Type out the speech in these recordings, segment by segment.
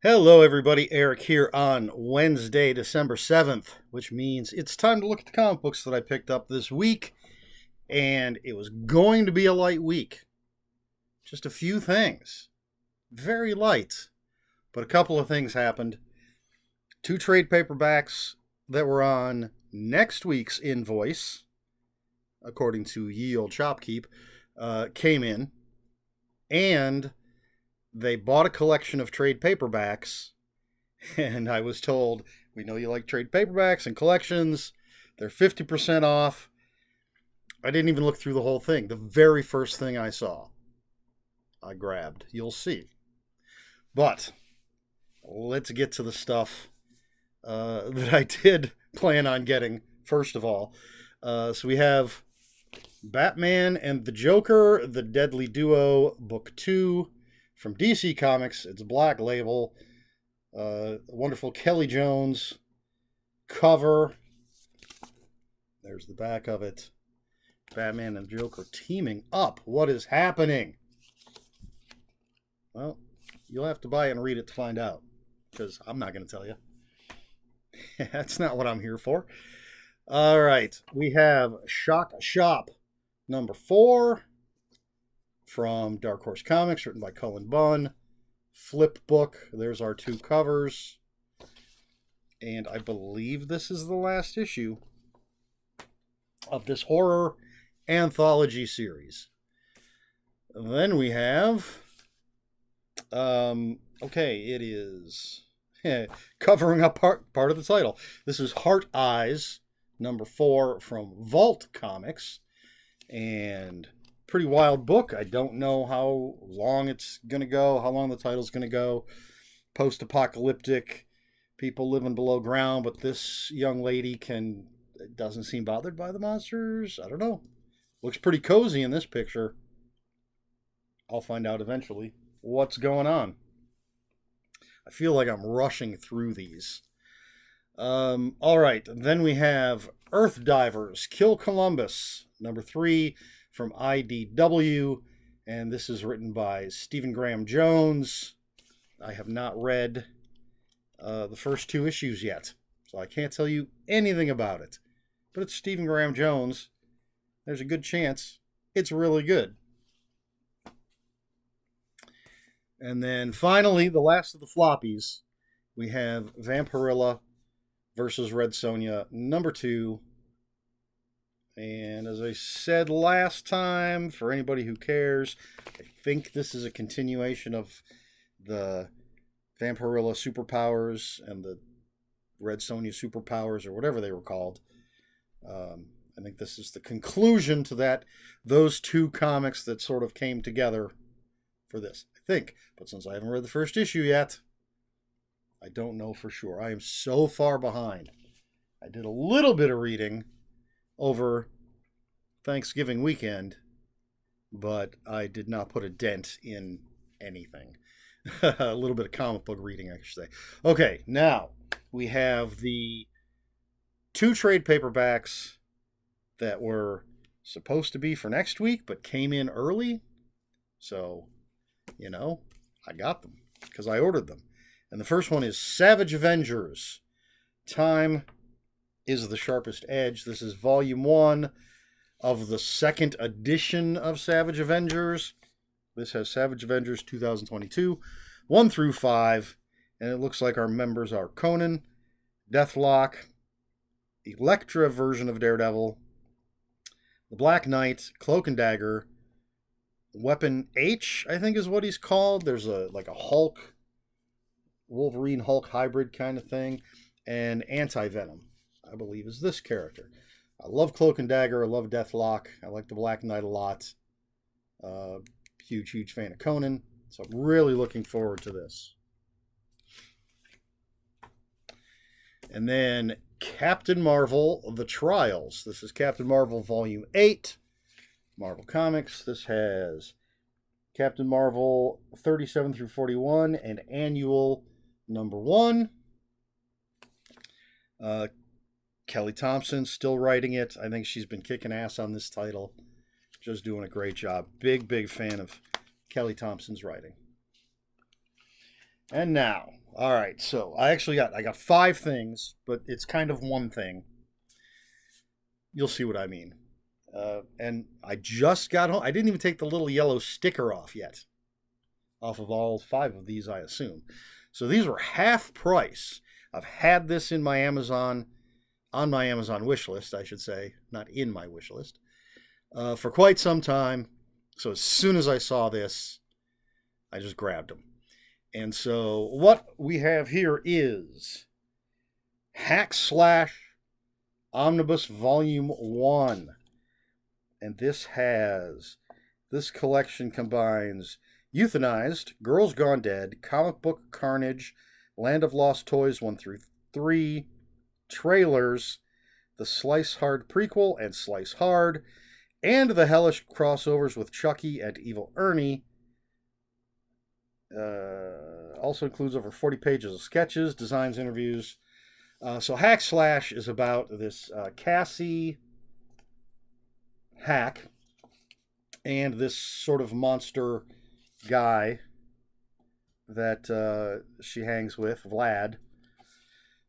Hello, everybody. Eric here on Wednesday, December 7th, which means it's time to look at the comic books that I picked up this week. And it was going to be a light week. Just a few things. Very light. But a couple of things happened. Two trade paperbacks that were on next week's invoice, according to Ye Old Shopkeep, came in. And they bought a collection of trade paperbacks, and I was told, we know you like trade paperbacks and collections. They're 50% off. I didn't even look through the whole thing. The very first thing I saw, I grabbed. You'll see. But let's get to the stuff that I did plan on getting, first of all. So we have Batman and the Joker, The Deadly Duo, Book 2 from DC Comics. It's Black Label. Wonderful Kelly Jones cover. There's the back of it. Batman and Joker teaming up. What is happening? Well, you'll have to buy it and read it to find out, because I'm not going to tell you. That's not what I'm here for. All right. We have Shock Shop number 4 from Dark Horse Comics, written by Cullen Bunn. Flip book. There's our two covers. And I believe this is the last issue of this horror anthology series. Then we have, it is covering up part of the title. This is Heart Eyes, number 4 from Vault Comics. And pretty wild book. I don't know how long it's going to go, how long the title's going to go. Post-apocalyptic, people living below ground, but this young lady doesn't seem bothered by the monsters. I don't know. Looks pretty cozy in this picture. I'll find out eventually what's going on. I feel like I'm rushing through these. All right, then we have Earth Divers, Kill Columbus, number 3 from IDW, and this is written by Stephen Graham Jones. I have not read the first 2 issues yet, so I can't tell you anything about it. But it's Stephen Graham Jones. There's a good chance it's really good. And then finally, the last of the floppies, we have Vampirilla versus Red Sonja, number 2. And as I said last time, for anybody who cares, I think this is a continuation of the Vampirilla superpowers and the Red Sonja superpowers, or whatever they were called. I think this is the conclusion to those 2 comics that sort of came together for this, I think. But since I haven't read the first issue yet, I don't know for sure. I am so far behind. I did a little bit of reading over Thanksgiving weekend, but I did not put a dent in anything. A little bit of comic book reading, I should say. Okay, now we have the 2 trade paperbacks that were supposed to be for next week, but came in early. So, I got them because I ordered them. And the first one is Savage Avengers. Time is the Sharpest Edge. This is volume 1 of the 2nd edition of Savage Avengers. This has Savage Avengers 2022, 1 through 5. And it looks like our members are Conan, Deathlock, Elektra version of Daredevil, the Black Knight, Cloak and Dagger, Weapon H, I think is what he's called. There's a Hulk, Wolverine Hulk hybrid kind of thing, and Anti-Venom, I believe, is this character. I love Cloak and Dagger. I love Deathlock. I like the Black Knight a lot. Huge fan of Conan. So I'm really looking forward to this. And then Captain Marvel, The Trials. This is Captain Marvel Volume 8. Marvel Comics. This has Captain Marvel 37 through 41 and Annual number 1. Kelly Thompson still writing it. I think she's been kicking ass on this title. Just doing a great job. Big fan of Kelly Thompson's writing. And now, All right, so I got 5 things, but it's kind of one thing. You'll see what I mean. And I just got home. I didn't even take the little yellow sticker off yet, off of all 5 of these, I assume. So these were half price. I've had this in my Amazon, on my Amazon wish list, I should say, not in my wish list, for quite some time. So as soon as I saw this, I just grabbed them. And so what we have here is Hack Slash Omnibus Volume 1. And this collection combines Euthanized, Girls Gone Dead, Comic Book Carnage, Land of Lost Toys 1 through 3, trailers, the Slice Hard prequel and Slice Hard, and the hellish crossovers with Chucky and Evil Ernie. Also includes over 40 pages of sketches, designs, interviews. So Hack Slash is about this Cassie hack and this sort of monster guy that she hangs with, Vlad.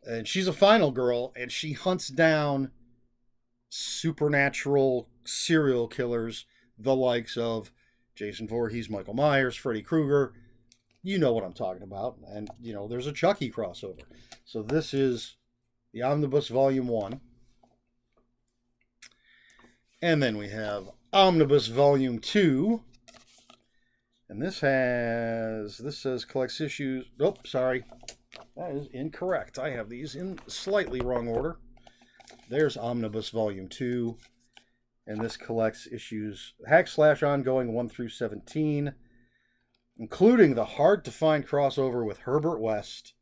And she's a final girl, and she hunts down supernatural serial killers, the likes of Jason Voorhees, Michael Myers, Freddy Krueger. You know what I'm talking about. And, there's a Chucky crossover. So this is the Omnibus Volume 1. And then we have Omnibus Volume 2. And this says collects issues. Oh, sorry. That is incorrect. I have these in slightly wrong order. There's Omnibus Volume 2. And this collects issues Hack Slash Ongoing 1 through 17, including the hard-to-find crossover with Herbert West,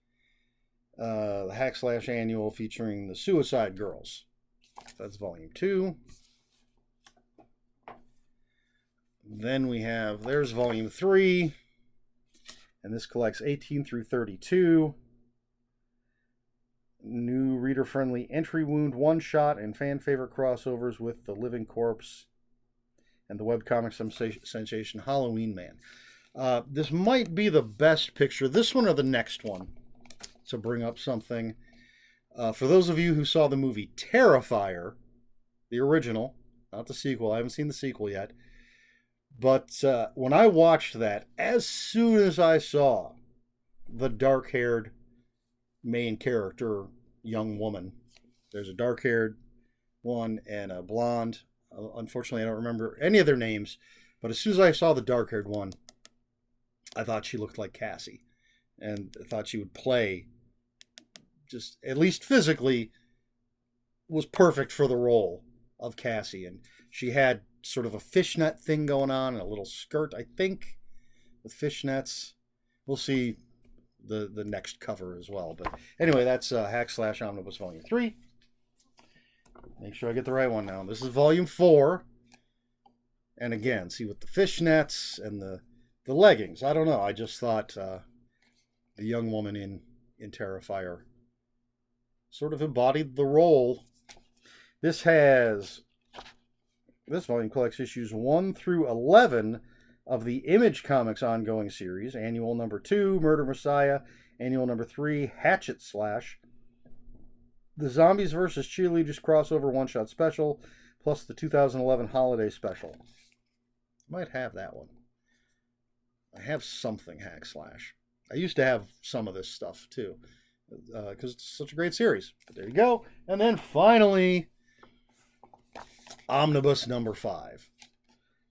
the Hack Slash Annual featuring the Suicide Girls. That's Volume 2. Then there's Volume 3, and this collects 18 through 32. New reader-friendly Entry Wound one-shot and fan-favorite crossovers with The Living Corpse and the webcomic sensation Halloween Man. This might be the best picture, this one or the next one, to bring up something. For those of you who saw the movie Terrifier, the original, not the sequel, I haven't seen the sequel yet, but when I watched that, as soon as I saw the dark-haired main character, young woman, there's a dark-haired one and a blonde. Unfortunately, I don't remember any of their names, but as soon as I saw the dark-haired one, I thought she looked like Cassie, and I thought she would play, just at least physically, was perfect for the role of Cassie. And she had sort of a fishnet thing going on and a little skirt, I think, with fishnets. We'll see the next cover as well. But anyway, that's Hack Slash Omnibus Volume 3. Make sure I get the right one now. This is Volume 4. And again, see, with the fishnets and the leggings. I don't know. I just thought the young woman in Terrifier sort of embodied the role. This volume collects issues 1 through 11 of the Image Comics ongoing series, Annual Number 2, Murder Messiah, Annual Number 3, Hatchet Slash, the Zombies vs. Cheerleaders crossover one-shot special, plus the 2011 holiday special. Might have that one. I have something Hack Slash. I used to have some of this stuff, too, because it's such a great series. But there you go. And then finally, Omnibus number 5.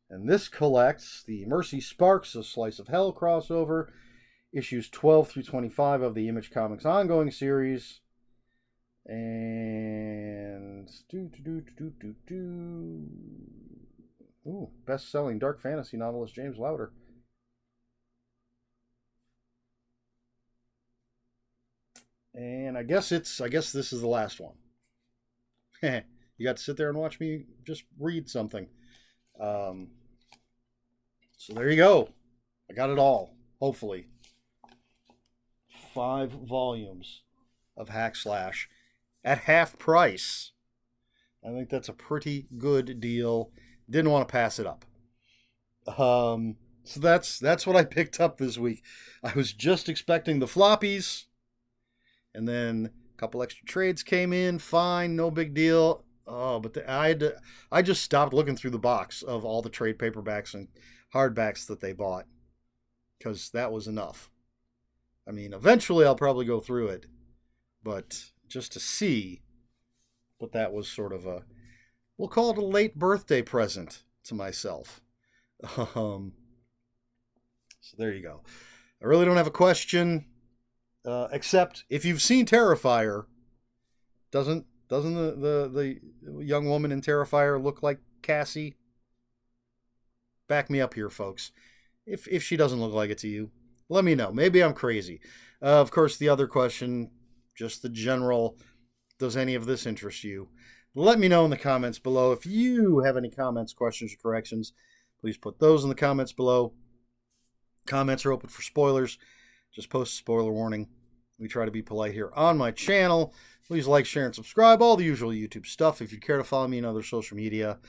And this collects the Mercy Sparks, a Slice of Hell crossover, issues 12 through 25 of the Image Comics ongoing series. And best-selling dark fantasy novelist James Lowder. And I guess this is the last one. You got to sit there and watch me just read something. So there you go. I got it all, hopefully. 5 volumes of Hack Slash at half price. I think that's a pretty good deal. Didn't want to pass it up. So that's what I picked up this week. I was just expecting the floppies, and then a couple extra trades came in. Fine, no big deal. Oh, but I just stopped looking through the box of all the trade paperbacks and hardbacks that they bought because that was enough. I mean, eventually I'll probably go through it, but just to see. But that was sort of a, we'll call it a late birthday present to myself. Um, so there you go. I really don't have a question, except if you've seen Terrifier, doesn't the young woman in Terrifier look like Cassie? Back me up here, folks. If she doesn't look like it to you, let me know. Maybe I'm crazy. Of course, the other question, just the general, does any of this interest you? Let me know in the comments below. If you have any comments, questions, or corrections, please put those in the comments below. Comments are open for spoilers. Just post a spoiler warning. We try to be polite here on my channel. Please like, share, and subscribe. All the usual YouTube stuff. If you care to follow me on other social media,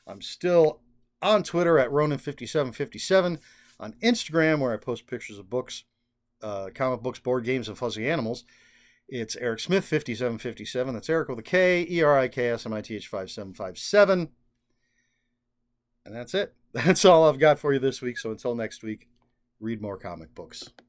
I'm still on Twitter at Ronin5757. On Instagram, where I post pictures of books, comic books, board games, and fuzzy animals. It's Eric Smith 5757. That's Eric with a K, ERIKSMITH 5757. And that's it. That's all I've got for you this week. So until next week, read more comic books.